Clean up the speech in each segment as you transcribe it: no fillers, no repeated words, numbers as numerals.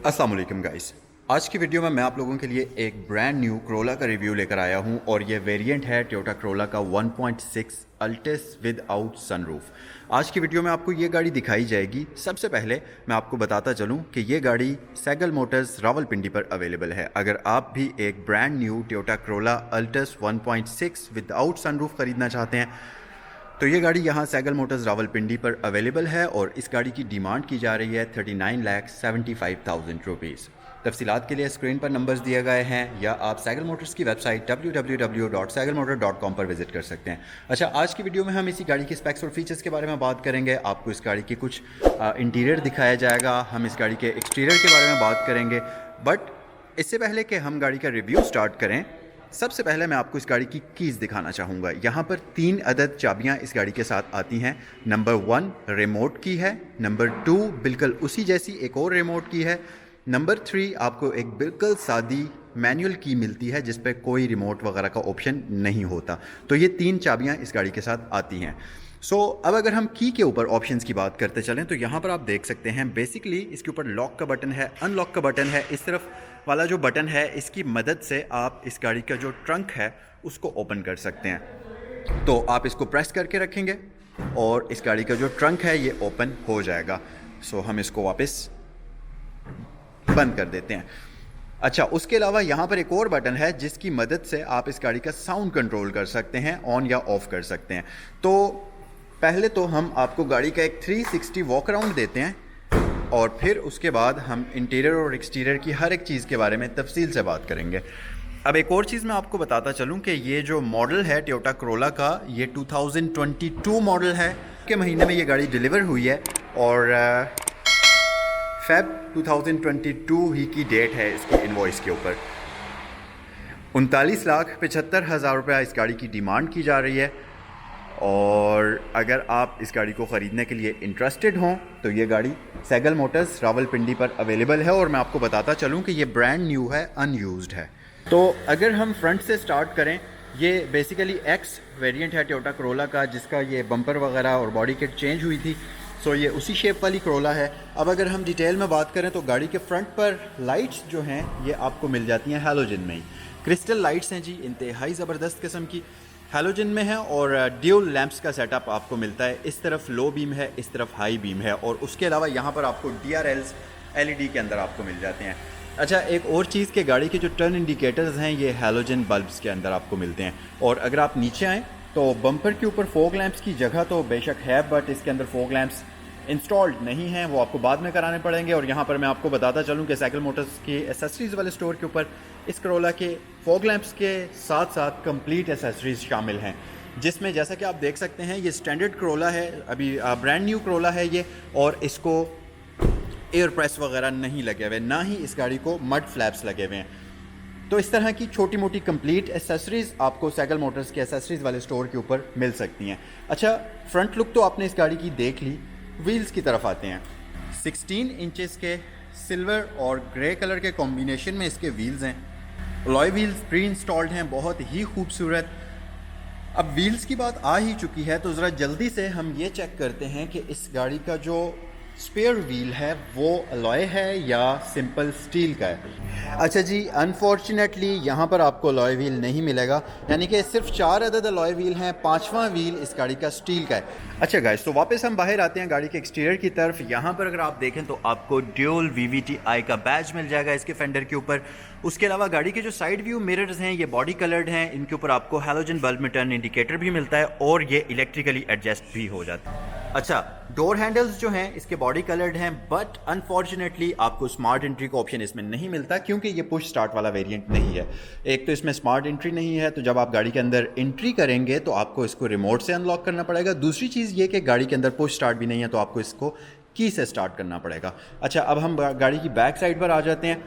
अस्सलाम वालेकुम गाइस। आज की वीडियो में मैं आप लोगों के लिए एक ब्रांड न्यू क्रोला का रिव्यू लेकर आया हूं और ये वेरिएंट है टोयोटा क्रोला का 1.6 अल्टिस विदाउट सनरूफ। आज की वीडियो में आपको ये गाड़ी दिखाई जाएगी। सबसे पहले मैं आपको बताता चलूं कि ये गाड़ी सैगल मोटर्स रावलपिंडी पर अवेलेबल है। अगर आप भी एक brand new Toyota Corolla Altis 1.6 without sunroof ख़रीदना चाहते हैं तो ये गाड़ी यहाँ सैगल मोटर्स रावलपिंडी पर अवेलेबल है और इस गाड़ी की डिमांड की जा रही है 39,75,000 रुपीज़। तफसीलात के लिए स्क्रीन पर नंबर्स दिए गए हैं या आप सैगल मोटर्स की वेबसाइट www.sagalmotor.com पर विजिट कर सकते हैं। अच्छा, आज की वीडियो में हम इसी गाड़ी के स्पेक्स और फीचर्स के बारे में बात करेंगे। आपको इस गाड़ी की कुछ इंटीरियर दिखाया जाएगा, हम इस गाड़ी के एक्सटीरियर के बारे में बात करेंगे। बट इससे पहले कि हम गाड़ी का रिव्यू स्टार्ट करें, सबसे पहले मैं आपको इस गाड़ी की कीज़ दिखाना चाहूँगा। यहाँ पर 3 अदद चाबियाँ इस गाड़ी के साथ आती हैं। नंबर 1 रिमोट की है, नंबर 2 बिल्कुल उसी जैसी एक और रिमोट की है, नंबर 3 आपको एक बिल्कुल सादी मैनुअल की मिलती है जिस पर कोई रिमोट वगैरह का ऑप्शन नहीं होता। तो ये 3 चाबियाँ इस गाड़ी के साथ आती हैं। अब अगर हम की के ऊपर ऑप्शंस की बात करते चलें तो यहाँ पर आप देख सकते हैं बेसिकली इसके ऊपर लॉक का बटन है, अनलॉक का बटन है। इस तरफ वाला जो बटन है इसकी मदद से आप इस गाड़ी का जो ट्रंक है उसको ओपन कर सकते हैं। तो आप इसको प्रेस करके रखेंगे और इस गाड़ी का जो ट्रंक है ये ओपन हो जाएगा। हम इसको वापस बंद कर देते हैं। अच्छा, उसके अलावा यहाँ पर एक और बटन है जिसकी मदद से आप इस गाड़ी का साउंड कंट्रोल कर सकते हैं, ऑन या ऑफ कर सकते हैं। तो पहले तो हम आपको गाड़ी का एक 360 वॉक अराउंड देते हैं और फिर उसके बाद हम इंटीरियर और एक्सटीरियर की हर एक चीज़ के बारे में तफसील से बात करेंगे। अब एक और चीज़ मैं आपको बताता चलूँ कि ये जो मॉडल है टोयोटा क्रोला का, ये 2022 मॉडल है के महीने में ये गाड़ी डिलीवर हुई है और फेब 2022 ही की डेट है इसकी इनवॉइस के ऊपर। 39,75,000 रुपये इस गाड़ी की डिमांड की जा रही है और अगर आप इस गाड़ी को ख़रीदने के लिए इंटरेस्टेड हों तो ये गाड़ी सैगल मोटर्स रावलपिंडी पर अवेलेबल है और मैं आपको बताता चलूँ कि ये ब्रांड न्यू है, अनयूज्ड है। तो अगर हम फ्रंट से स्टार्ट करें, ये बेसिकली एक्स वेरिएंट है टोयोटा क्रोला का जिसका ये बम्पर वगैरह और बॉडी किट चेंज हुई थी। ये उसी शेप वाली क्रोला है। अब अगर हम डिटेल में बात करें तो गाड़ी के फ्रंट पर लाइट्स जो हैं ये आपको मिल जाती हैं हैलोजन में ही। क्रिस्टल लाइट्स हैं जी, इंतहाई ज़बरदस्त किस्म की हैलोजन में है और ड्यूल लैंप्स का सेटअप आपको मिलता है। इस तरफ लो बीम है, इस तरफ हाई बीम है और उसके अलावा यहाँ पर आपको DRLs LED के अंदर आपको मिल जाते हैं। अच्छा, एक और चीज़ के गाड़ी के जो टर्न इंडिकेटर्स हैं ये हैलोजन बल्ब्स के अंदर आपको मिलते हैं। और अगर आप नीचे आएँ तो बम्पर के ऊपर फॉग लैंप्स की जगह तो बेशक है बट इसके अंदर फॉग लैंप्स इंस्टॉल्ड नहीं हैं, वो आपको बाद में कराने पड़ेंगे। और यहाँ पर मैं आपको बताता चलूँ कि सैगल मोटर्स की एसेसरीज़ वाले स्टोर के ऊपर इस क्रोला के फॉग लैंप्स के साथ साथ कंप्लीट एसेसरीज़ शामिल हैं, जिसमें जैसा कि आप देख सकते हैं ये स्टैंडर्ड क्रोला है, अभी ब्रांड न्यू क्रोला है ये, और इसको एयर प्रेस वगैरह नहीं लगे हुए, ना ही इस गाड़ी को मड फ्लैप्स लगे हुए हैं। तो इस तरह की छोटी मोटी कंप्लीट एसेसरीज़ आपको सैगल मोटर्स के एसेसरीज़ वाले स्टोर के ऊपर मिल सकती हैं। अच्छा, फ्रंट लुक तो आपने इस गाड़ी की देख ली। व्हील्स की तरफ आते हैं। 16 इंचेस के सिल्वर और ग्रे कलर के कॉम्बिनेशन में इसके व्हील्स हैं। अलॉय व्हील्स प्री इंस्टॉल्ड हैं, बहुत ही खूबसूरत। अब व्हील्स की बात आ ही चुकी है तो ज़रा जल्दी से हम ये चेक करते हैं कि इस गाड़ी का जो स्पेयर व्हील है वो अलॉय है या सिंपल स्टील का है। अच्छा जी, अनफॉर्चुनेटली यहाँ पर आपको अलॉय व्हील नहीं मिलेगा, यानी कि सिर्फ 4 अदद अलॉय व्हील हैं, 5वां व्हील इस गाड़ी का स्टील का है। अच्छा गाइस, तो वापस हम बाहर आते हैं गाड़ी के एक्सटीरियर की तरफ। यहाँ पर अगर आप देखें तो आपको ड्यूल VVTi का बैज मिल जाएगा इसके फेंडर के ऊपर। उसके अलावा गाड़ी के जो साइड व्यू मिरर्स हैं ये बॉडी कलर्ड हैं, इनके ऊपर आपको हैलोजन बल्ब में टर्न इंडिकेटर भी मिलता है और ये इलेक्ट्रिकली एडजस्ट भी हो जाता है। अच्छा, डोर हैंडल्स जो हैं इसके बॉडी कलर्ड हैं बट अनफॉर्चुनेटली आपको स्मार्ट एंट्री का ऑप्शन इसमें नहीं मिलता क्योंकि ये पुश स्टार्ट वाला वेरिएंट नहीं है। एक तो इसमें स्मार्ट एंट्री नहीं है, तो जब आप गाड़ी के अंदर एंट्री करेंगे तो आपको इसको रिमोट से अनलॉक करना पड़ेगा। दूसरी चीज़ ये कि गाड़ी के अंदर पुश स्टार्ट भी नहीं है, तो आपको इसको की से स्टार्ट करना पड़ेगा। अच्छा, अब हम गाड़ी की बैक साइड पर आ जाते हैं।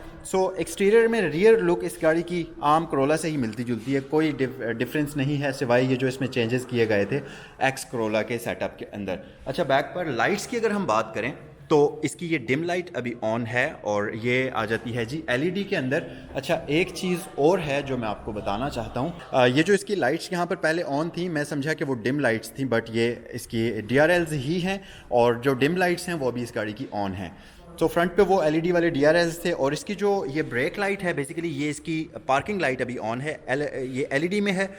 एक्सटीरियर में रियर लुक इस गाड़ी की आम क्रोला से ही मिलती जुलती है, कोई डिफरेंस नहीं है सिवाय ये जो इसमें चेंजेस किए गए थे एक्स क्रोला के सेटअप के अंदर। अच्छा, बैक पर लाइट्स की अगर हम बात करें तो इसकी ये डिम लाइट अभी ऑन है और ये आ जाती है जी LED के अंदर। अच्छा, एक चीज़ और है जो मैं आपको बताना चाहता हूँ, ये जो इसकी लाइट्स यहाँ पर पहले ऑन थी, मैं समझा कि वो डिम लाइट्स थी बट ये इसकी DRLs ही हैं और जो डिम लाइट्स हैं वो भी इस गाड़ी की ऑन हैं। सो फ्रंट पे वो एलईडी वाले DRLs थे और इसकी जो ये ब्रेक लाइट है बेसिकली ये इसकी पार्किंग लाइट अभी ऑन है, ये एलईडी में है,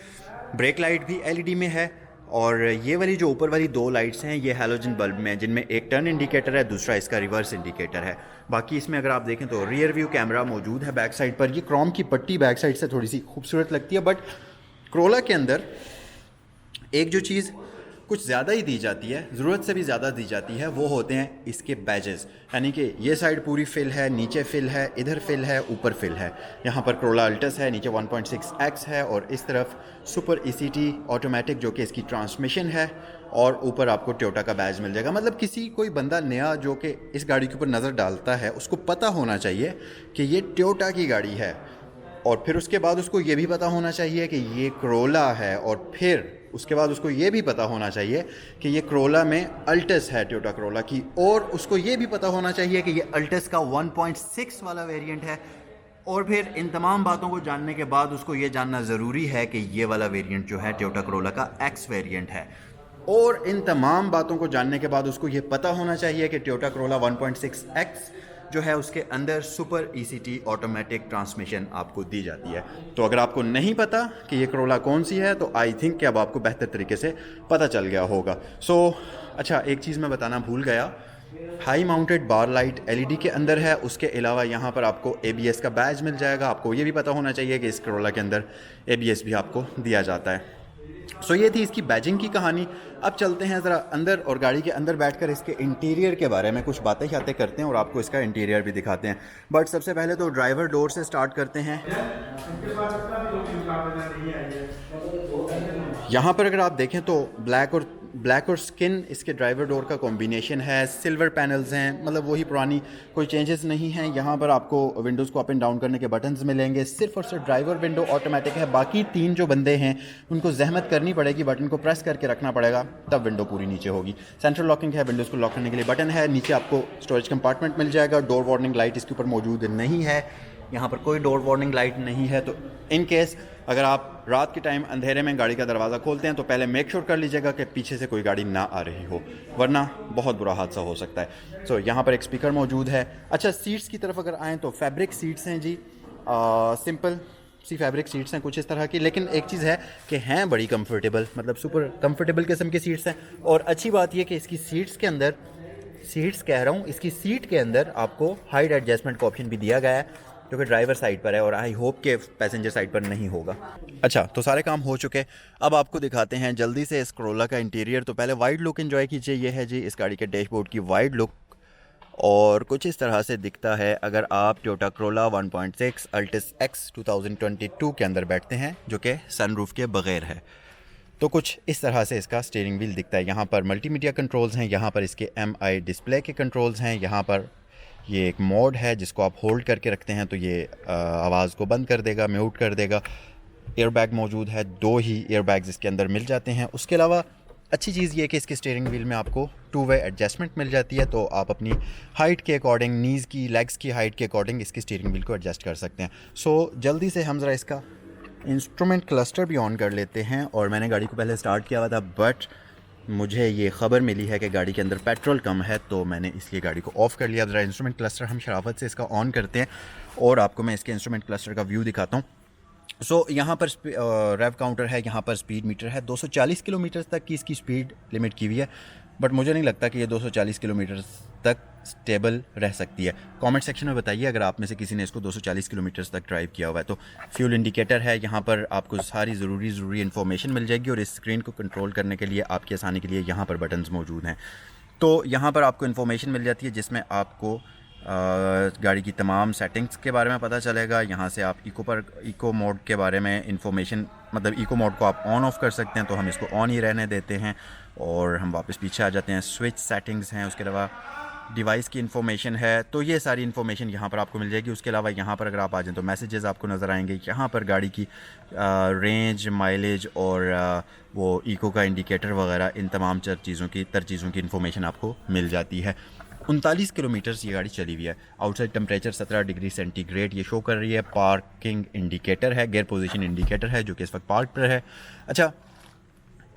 ब्रेक लाइट भी एलईडी में है और ये वाली जो ऊपर वाली दो लाइट्स हैं ये हैलोजन बल्ब में है जिनमें एक टर्न इंडिकेटर है, दूसरा इसका रिवर्स इंडिकेटर है। बाकी इसमें अगर आप देखें तो रियर व्यू कैमरा मौजूद है बैक साइड पर। ये क्रोम की पट्टी बैक साइड से थोड़ी सी खूबसूरत लगती है, बट क्रोला के अंदर एक जो चीज़ कुछ ज़्यादा ही दी जाती है, ज़रूरत से भी ज़्यादा दी जाती है, वो होते हैं इसके बैजेस। यानी कि ये साइड पूरी फिल है, नीचे फिल है, इधर फिल है, ऊपर फिल है। यहाँ पर क्रोला अल्टस है, नीचे 1.6X है और इस तरफ सुपर ECT ऑटोमेटिक जो कि इसकी ट्रांसमिशन है और ऊपर आपको टोयोटा का बैज मिल जाएगा। मतलब किसी कोई बंदा नया जो कि इस गाड़ी के ऊपर नज़र डालता है उसको पता होना चाहिए कि ये टोयोटा की गाड़ी है और फिर उसके बाद उसको ये भी पता होना चाहिए कि ये क्रोला है और फिर उसके बाद उसको ये भी पता होना चाहिए कि ये क्रोला में अल्टस है, टोयोटा क्रोला की, और उसको ये भी पता होना चाहिए कि ये अल्टस का 1.6 वाला वेरिएंट है। और फिर इन तमाम बातों को जानने के बाद उसको ये जानना ज़रूरी है कि ये वाला वेरिएंट जो है टोयोटा क्रोला का X वेरिएंट है। और इन तमाम बातों को जानने के बाद उसको ये पता होना चाहिए कि टोयोटा क्रोला 1.6X जो है उसके अंदर सुपर ECT ऑटोमेटिक ट्रांसमिशन आपको दी जाती है। तो अगर आपको नहीं पता कि ये क्रोला कौन सी है तो आई थिंक कि अब आपको बेहतर तरीके से पता चल गया होगा। अच्छा एक चीज़ मैं बताना भूल गया, हाई माउंटेड बार लाइट एलईडी के अंदर है, उसके अलावा यहाँ पर आपको ABS का बैज मिल जाएगा। आपको ये भी पता होना चाहिए कि इस क्रोला के अंदर ABS भी आपको दिया जाता है। ये थी इसकी बैजिंग की कहानी। अब चलते हैं ज़रा अंदर और गाड़ी के अंदर बैठकर इसके इंटीरियर के बारे में कुछ बातें करते हैं और आपको इसका इंटीरियर भी दिखाते हैं। बट सबसे पहले तो ड्राइवर डोर से स्टार्ट करते हैं। यहाँ पर अगर आप देखें तो ब्लैक और स्किन इसके ड्राइवर डोर का कॉम्बिनेशन है, सिल्वर पैनल्स हैं, मतलब वही पुरानी, कोई चेंजेस नहीं हैं। यहाँ पर आपको विंडोज़ को अप एंड डाउन करने के बटन्स मिलेंगे। सिर्फ और सिर्फ ड्राइवर विंडो ऑटोमेटिक है, बाकी तीन जो बंदे हैं उनको जहमत करनी पड़ेगी, बटन को प्रेस करके रखना पड़ेगा तब विंडो पूरी नीचे होगी। सेंट्रल लॉकिंग है, विंडोज़ को लॉक करने के लिए बटन है। नीचे आपको स्टोरेज कंपार्टमेंट मिल जाएगा। डोर वार्निंग लाइट इसके ऊपर मौजूद नहीं है, यहाँ पर कोई डोर वार्निंग लाइट नहीं है। तो इन केस अगर आप रात के टाइम अंधेरे में गाड़ी का दरवाज़ा खोलते हैं तो पहले मेक श्योर कर लीजिएगा कि पीछे से कोई गाड़ी ना आ रही हो, वरना बहुत बुरा हादसा हो सकता है। यहाँ पर एक स्पीकर मौजूद है। अच्छा, सीट्स की तरफ अगर आएँ तो फैब्रिक सीट्स हैं जी, सिंपल सी फैब्रिक सीट्स हैं कुछ इस तरह की, लेकिन एक चीज़ है कि हैं बड़ी कंफर्टेबल, मतलब सुपर कंफर्टेबल किस्म की सीट्स हैं। और अच्छी बात यह कि इसकी सीट्स के अंदर, इसकी सीट के अंदर आपको हाइट एडजस्टमेंट का ऑप्शन भी दिया गया है जो कि ड्राइवर साइड पर है और आई होप के पैसेंजर साइड पर नहीं होगा। अच्छा, तो सारे काम हो चुके, अब आपको दिखाते हैं जल्दी से इस क्रोला का इंटीरियर। तो पहले वाइड लुक एंजॉय कीजिए। ये है जी इस गाड़ी के डैशबोर्ड की वाइड लुक और कुछ इस तरह से दिखता है अगर आप टोयोटा क्रोला 1.6 अल्टिस X 2022 के अंदर बैठते हैं जो कि सनरूफ के बगैर है। तो कुछ इस तरह से इसका स्टीयरिंग व्हील दिखता है। यहाँ पर मल्टीमीडिया कंट्रोल्स हैं, यहाँ पर इसके MI डिस्प्ले के कंट्रोल्स हैं, यहाँ पर ये एक मोड है जिसको आप होल्ड करके रखते हैं तो ये आवाज़ को बंद कर देगा, म्यूट कर देगा। एयरबैग मौजूद है, 2 ही एयरबैग्स इसके अंदर मिल जाते हैं। उसके अलावा अच्छी चीज़ ये है कि इसके स्टीयरिंग व्हील में आपको 2 वे एडजस्टमेंट मिल जाती है, तो आप अपनी हाइट के अकॉर्डिंग, नीज़ की, लेग्स की हाइट के अकॉर्डिंग इसकी स्टीयरिंग व्हील को एडजस्ट कर सकते हैं। जल्दी से हम ज़रा इसका इंस्ट्रूमेंट क्लस्टर भी ऑन कर लेते हैं। और मैंने गाड़ी को पहले स्टार्ट किया हुआ था बट मुझे ये ख़बर मिली है कि गाड़ी के अंदर पेट्रोल कम है, तो मैंने इसलिए गाड़ी को ऑफ़ कर लिया। ज़रा इंस्ट्रूमेंट क्लस्टर हम शराफत से इसका ऑन करते हैं और आपको मैं इसके इंस्ट्रूमेंट क्लस्टर का व्यू दिखाता हूँ। यहाँ पर रेव काउंटर है, यहाँ पर स्पीड मीटर है। 240 किलोमीटर तक की इसकी स्पीड लिमिट की हुई है, बट मुझे नहीं लगता कि ये 240 किलोमीटर तक स्टेबल रह सकती है। कमेंट सेक्शन में बताइए अगर आप में से किसी ने इसको 240 किलोमीटर तक ड्राइव किया हुआ है। तो फ्यूल इंडिकेटर है, यहाँ पर आपको सारी ज़रूरी इन्फॉर्मेशन मिल जाएगी और इस स्क्रीन को कंट्रोल करने के लिए आपकी आसानी के लिए यहाँ पर बटन्स मौजूद हैं। तो यहाँ पर आपको इन्फॉर्मेशन मिल जाती है जिसमें आपको गाड़ी की तमाम सेटिंग्स के बारे में पता चलेगा। यहाँ से आप इको मोड के बारे में इंफॉर्मेशन, मतलब इको मोड को आप ऑन ऑफ़ कर सकते हैं, तो हम इसको ऑन ही रहने देते हैं और हम वापस पीछे आ जाते हैं। स्विच सेटिंग्स हैं, उसके अलावा डिवाइस की इन्फॉर्मेशन है, तो ये सारी इन्फॉर्मेशन यहाँ पर आपको मिल जाएगी। उसके अलावा यहाँ पर अगर आप आ जाएँ तो मैसेजेस आपको नज़र आएंगे। यहाँ पर गाड़ी की रेंज, माइलेज और वो इको का इंडिकेटर वगैरह, इन तमाम चीज़ों की इन्फॉर्मेशन आपको मिल जाती है। 39 किलोमीटर्स ये गाड़ी चली हुई है। आउटसाइड टेम्परेचर 17 डिग्री सेंटीग्रेड ये शो कर रही है। पार्किंग इंडिकेटर है, गियर पोजीशन इंडिकेटर है जो कि इस वक्त पार्क पर है। अच्छा,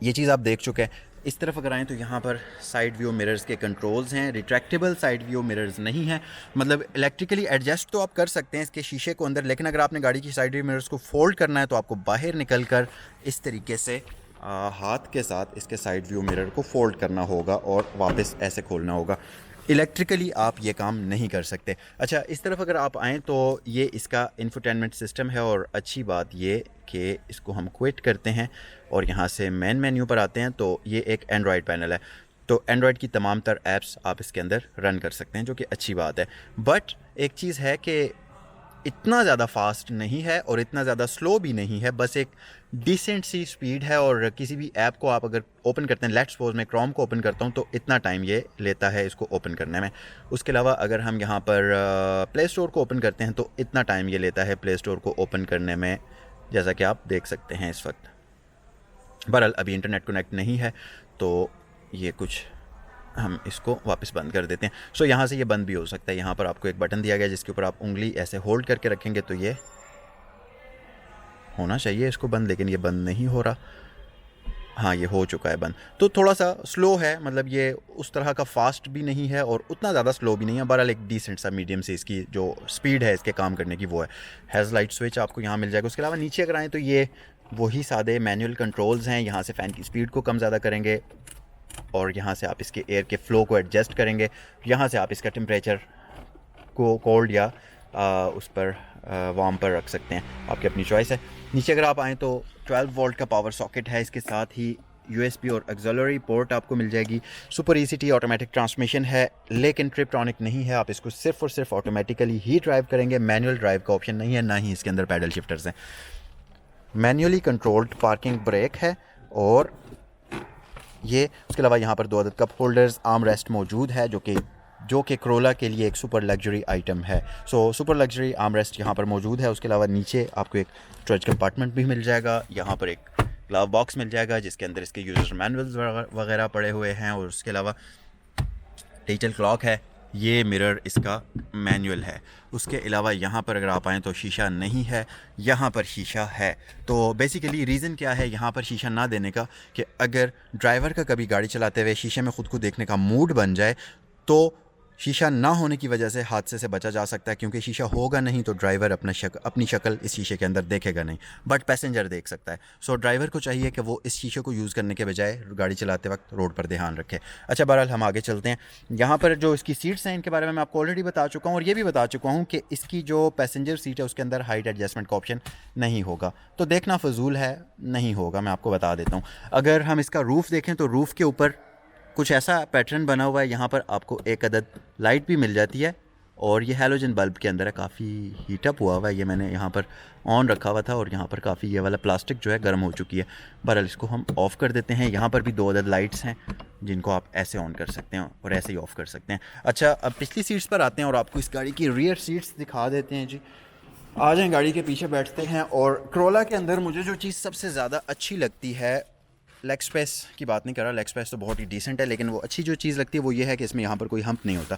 ये चीज़ आप देख चुके हैं। इस तरफ अगर आएँ तो यहाँ पर साइड व्यू मिरर्स के कंट्रोल्स हैं, रिट्रैक्टेबल साइड व्यू मिरर्स नहीं हैं, मतलब इलेक्ट्रिकली एडजस्ट तो आप कर सकते हैं इसके शीशे को अंदर, लेकिन अगर आपने गाड़ी की साइड व्यू मिरर्स को फोल्ड करना है तो आपको बाहर निकल कर इस तरीके से हाथ के साथ इसके साइड व्यू मिरर को फोल्ड करना होगा और वापस ऐसे खोलना होगा। इलेक्ट्रिकली आप ये काम नहीं कर सकते। अच्छा, इस तरफ अगर आप आएँ तो ये इसका इंफोटेनमेंट सिस्टम है, और अच्छी बात ये कि इसको हम क्विट करते हैं और यहाँ से मेन मेन्यू पर आते हैं तो ये एक एंड्रॉयड पैनल है, तो एंड्रॉयड की तमाम तर ऐप्स आप इसके अंदर रन कर सकते हैं, जो कि अच्छी बात है। बट एक चीज़ है कि इतना ज़्यादा फास्ट नहीं है और इतना ज़्यादा स्लो भी नहीं है, बस एक डिसेंट सी स्पीड है। और किसी भी ऐप को आप अगर ओपन करते हैं, लेट्स सपोज मैं क्रोम को ओपन करता हूँ तो इतना टाइम ये लेता है इसको ओपन करने में। उसके अलावा अगर हम यहाँ पर प्ले स्टोर को ओपन करते हैं तो इतना टाइम ये लेता है प्ले स्टोर को ओपन करने में, जैसा कि आप देख सकते हैं इस वक्त। बहरहाल अभी इंटरनेट कनेक्ट नहीं है तो ये कुछ हम इसको वापस बंद कर देते हैं। सो यहाँ से ये बंद भी हो सकता है। यहाँ पर आपको एक बटन दिया गया जिसके ऊपर आप उंगली ऐसे होल्ड करके रखेंगे तो ये होना चाहिए इसको बंद, लेकिन ये बंद नहीं हो रहा। हाँ, ये हो चुका है बंद। तो थोड़ा सा स्लो है, मतलब ये उस तरह का फास्ट भी नहीं है और उतना ज़्यादा स्लो भी नहीं है। बहरहाल एक डिसेंट सा मीडियम से इसकी जो स्पीड है इसके काम करने की वो है। हैज़ लाइट स्विच आपको यहाँ मिल जाएगा। उसके अलावा नीचे अगर आएँ तो ये वही सादे मैनुअल कंट्रोल्स हैं। यहाँ से फ़ैन की स्पीड को कम ज़्यादा करेंगे और यहाँ से आप इसके एयर के फ़्लो को एडजस्ट करेंगे। यहाँ से आप इसका टेम्परेचर को कोल्ड या उस पर वार्म पर रख सकते हैं, आपकी अपनी चॉइस है। नीचे अगर आप आएँ तो 12 वोल्ट का पावर सॉकेट है, इसके साथ ही USB और ऑक्सिलरी पोर्ट आपको मिल जाएगी। सुपर ECT ऑटोमेटिक ट्रांसमिशन है, लेकिन ट्रिप्टॉनिक नहीं है। आप इसको सिर्फ और सिर्फ ऑटोमेटिकली ही ड्राइव करेंगे, मैनुअल ड्राइव का ऑप्शन नहीं है, ना ही इसके अंदर पैडल शिफ्टर्स हैं। मैनुअली कंट्रोल्ड पार्किंग ब्रेक है और ये उसके अलावा यहाँ पर 2 अदद कप होल्डर्स, आर्म रेस्ट मौजूद है, जो कि क्रोला के लिए एक सुपर लग्जरी आइटम है। So super luxury arm rest यहाँ पर मौजूद है। उसके अलावा नीचे आपको एक स्टोरेज कंपार्टमेंट भी मिल जाएगा। यहाँ पर एक ग्लव बॉक्स मिल जाएगा जिसके अंदर इसके यूज़र मैनुअल्स वगैरह पड़े हुए हैं। और उसके अलावा डिजिटल क्लॉक है, ये मिरर इसका मैनुअल है। उसके अलावा यहाँ पर अगर आप आएँ तो शीशा नहीं है, यहाँ पर शीशा है। तो बेसिकली रीज़न क्या है यहाँ पर शीशा ना देने का, कि अगर ड्राइवर का कभी गाड़ी चलाते हुए शीशे में ख़ुद को देखने का मूड बन जाए तो शीशा ना होने की वजह से हादसे से बचा जा सकता है, क्योंकि शीशा होगा नहीं तो ड्राइवर अपनी शक्ल इस शीशे के अंदर देखेगा नहीं, बट पैसेंजर देख सकता है। सो ड्राइवर को चाहिए कि वो इस शीशे को यूज़ करने के बजाय गाड़ी चलाते वक्त रोड पर ध्यान रखे। अच्छा, बहरहाल हम आगे चलते हैं। यहाँ पर जो इसकी सीट्स हैं इनके बारे में मैं आपको ऑलरेडी बता चुका हूँ, और ये भी बता चुका हूँ कि इसकी जो पैसेंजर सीट है उसके अंदर हाइट एडजस्टमेंट का ऑप्शन नहीं होगा, तो देखना फजूल है, नहीं होगा। मैं आपको बता देता हूँ। अगर हम इसका रूफ़ देखें तो रूफ़ के ऊपर कुछ ऐसा पैटर्न बना हुआ है, यहाँ पर आपको एक अदद लाइट भी मिल जाती है, और ये हैलोजन बल्ब के अंदर है, काफ़ी हीटअप हुआ है। ये मैंने यहाँ पर ऑन रखा हुआ था और यहाँ पर काफ़ी ये वाला प्लास्टिक जो है गर्म हो चुकी है। बहरहाल इसको हम ऑफ़ कर देते हैं। यहाँ पर भी 2 अदद लाइट्स हैं जिनको आप ऐसे ऑन कर सकते हैं और ऐसे ही ऑफ़ कर सकते हैं। अच्छा, अब पिछली सीट्स पर आते हैं और आपको इस गाड़ी की रियर सीट्स दिखा देते हैं। जी, आ जाएँ, गाड़ी के पीछे बैठते हैं। और क्रोला के अंदर मुझे जो चीज़ सबसे ज़्यादा अच्छी लगती है, लेग स्पेस की बात नहीं कर रहा, लेग स्पेस तो बहुत ही डिसेंट है, लेकिन वो अच्छी जो चीज़ लगती है वो ये है कि इसमें यहाँ पर कोई हम्प नहीं होता।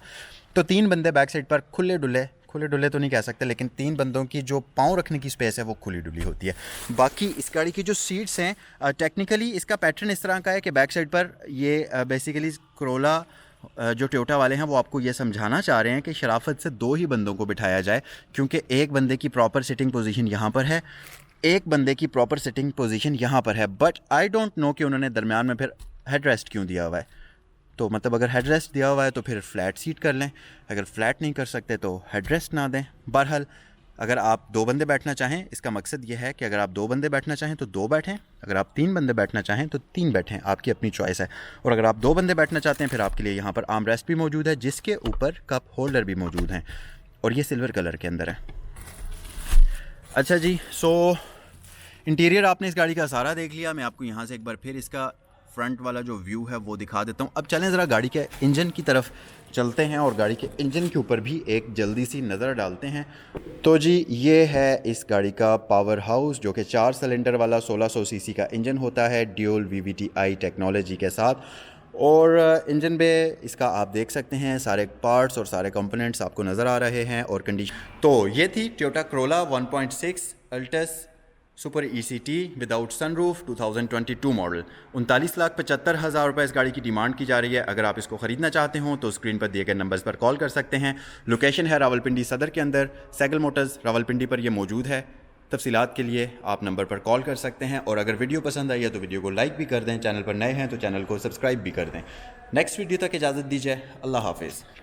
तो 3 बंदे बैक साइड पर खुले डुले तो नहीं कह सकते, लेकिन 3 बंदों की जो पाँव रखने की स्पेस है वो खुली डुली होती है। बाकी इस गाड़ी की जो सीट्स हैं, टेक्निकली इसका पैटर्न इस तरह का है कि बैक साइड पर ये बेसिकली क्रोला जो टोयोटा वाले हैं वो आपको ये समझाना चाह रहे हैं कि शराफत से 2 ही बंदों को बिठाया जाए, क्योंकि एक बंदे की प्रॉपर सिटिंग पोजीशन यहाँ पर है, एक बंदे की प्रॉपर सिटिंग पोजीशन यहाँ पर है। बट आई डोंट नो कि उन्होंने दरमियान में फिर हेड रेस्ट क्यों दिया हुआ है। तो मतलब अगर हेड रेस्ट दिया हुआ है तो फिर फ्लैट सीट कर लें, अगर फ्लैट नहीं कर सकते तो हेड रेस्ट ना दें। बहरहाल अगर आप 2 बंदे बैठना चाहें, इसका मकसद ये है कि अगर आप 2 बंदे बैठना चाहें तो 2 बैठें, अगर आप 3 बंदे बैठना चाहें तो 3 बैठें, आपकी अपनी चॉइस है। और अगर आप 2 बंदे बैठना चाहते हैं फिर आपके लिए यहाँ पर आर्म रेस्ट भी मौजूद है, जिसके ऊपर कप होल्डर भी मौजूद हैं, और ये सिल्वर कलर के अंदर है। अच्छा जी, सो इंटीरियर आपने इस गाड़ी का सारा देख लिया। मैं आपको यहाँ से एक बार फिर इसका फ्रंट वाला जो व्यू है वो दिखा देता हूँ। अब चलें ज़रा गाड़ी के इंजन की तरफ चलते हैं और गाड़ी के इंजन के ऊपर भी एक जल्दी सी नज़र डालते हैं। तो जी, ये है इस गाड़ी का पावर हाउस, जो कि 4 सिलेंडर वाला 1600 सीसी का इंजन होता है, ड्यूल VVTi टेक्नोलॉजी के साथ। और इंजन पे इसका आप देख सकते हैं सारे पार्ट्स और सारे कंपोनेंट्स आपको नज़र आ रहे हैं और कंडीशन। तो ये थी Toyota Corolla 1.6 Altis super ECT without sunroof 2022 model 39,75,000 रुपये इस गाड़ी की डिमांड की जा रही है। अगर आप इसको ख़रीदना चाहते हो तो स्क्रीन पर दिए गए नंबर्स पर कॉल कर सकते हैं। लोकेशन है रावलपिंडी सदर के अंदर, सैगल मोटर्स रावलपिंडी पर ये मौजूद है। तफसीलात के लिए आप नंबर पर कॉल कर सकते हैं। और अगर वीडियो पसंद आई है तो वीडियो को लाइक भी कर दें, चैनल पर नए हैं तो चैनल को सब्सक्राइब भी कर दें। नेक्स्ट वीडियो तक इजाज़त दीजिए, अल्लाह हाफिज़।